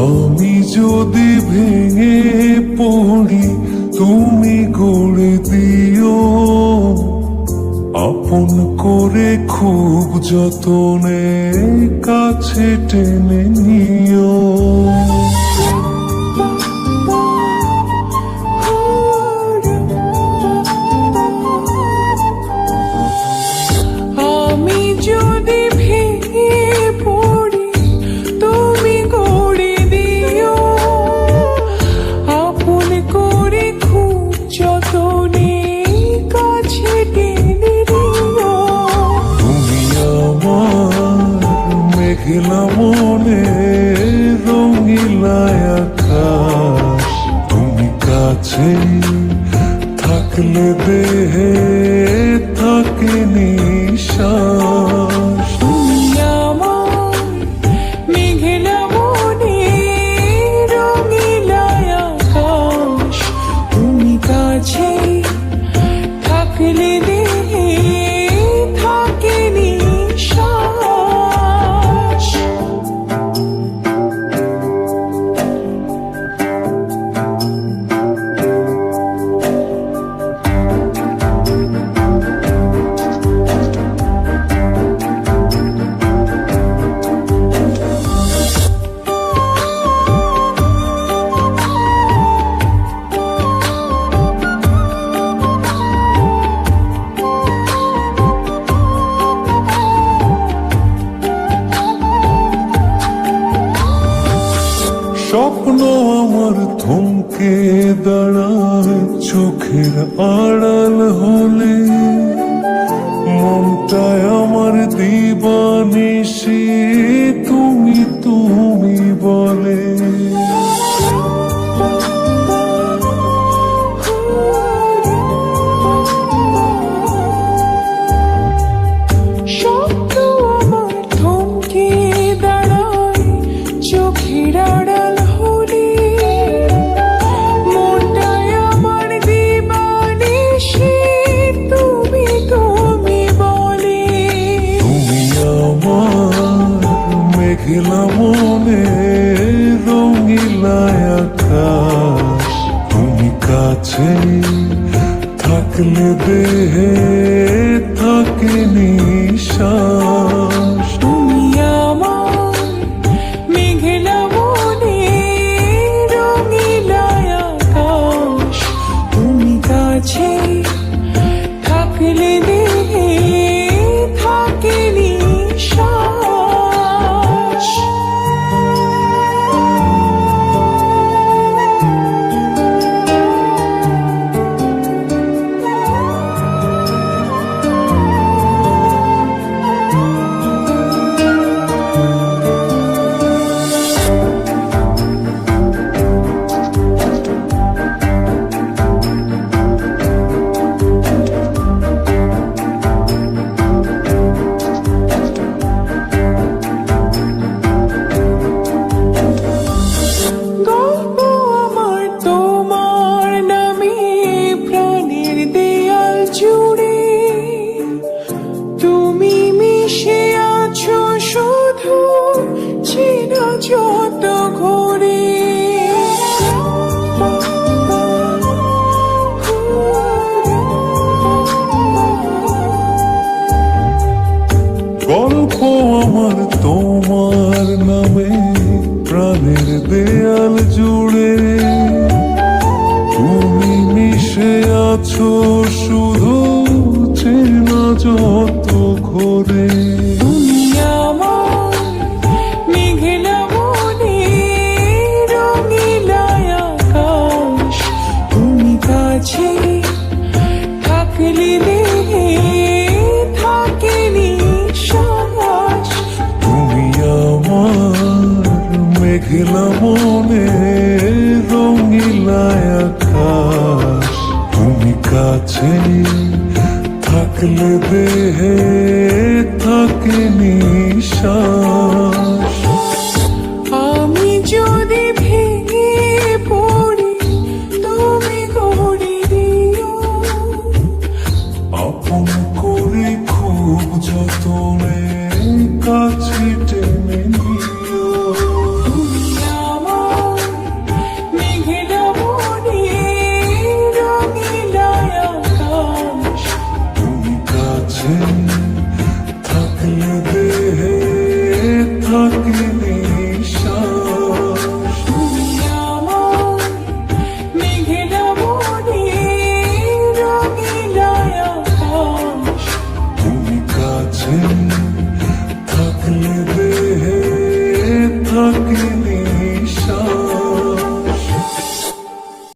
আমি যদি ভেঙে পড়ি তুমি গড়ে দিও, আপন করে খুব যতনে কাছে টেনে নিও। আমি যদি ভেঙে পড়ি তুমি গড়ে দিও, আপন করে খুব যতনে কাছে টেনে নিও। তুমি আমার মেঘলা মনে রঙিলা আকাশ, তুমি কাছে থাকলে দেহে থাকে নিঃশ্বাস। তুমি আমার মেঘলা মনে রঙিলা আকাশ, তুমি কাছে থাকলে দেহে থাকে নিঃশ্বাস। স্বপ্ন আমার থমকে দাঁড়ায় চোখের আড়াল হলে, মনটায় আমার দিবানিশি তুমি তুমি বলে। স্বপ্ন আমার থমকে দাঁড়ায় চোখের আড়াল হলে, মনটায় আমার দিবানিশি তুমি তুমি বলে। তুমি আমার মেঘলা মনে রঙিলা আকাশ, তুমি কাছে থাকলে দেহে থাকে নিঃশ্বাস। তুমি আমার মেঘলা মনে রঙিলা আকাশ, তুমি কাছে থাকলে দেহে থাকে নিঃশ্বাস। গল্প আমার তোমার নামে প্রাণের দেয়াল জুড়ে, তুমি মিশে আছো শুধু চেনা যত ঘরে। গল্প আমার তোমার নামে প্রাণের দেয়াল জুড়ে, তুমি মিশে আছো শুধু চেনা যত ঘরে। তুমি আমার মেঘলা মনে রঙিলা আকাশ, তুমি কাছে থাকলে দেহে থাকে নিঃশ্বাস। তুমি আমার মেঘলা মনে রঙিলা আকাশ, তুমি কাছে থাকলে দেহে থাকে নিঃশ্বাস। আমি যদি ভেঙে পড়ি তুমি গড়ে দিও, আপন করে খুব যতনে কাছে টেনে নিও। তুমি আমার আছেন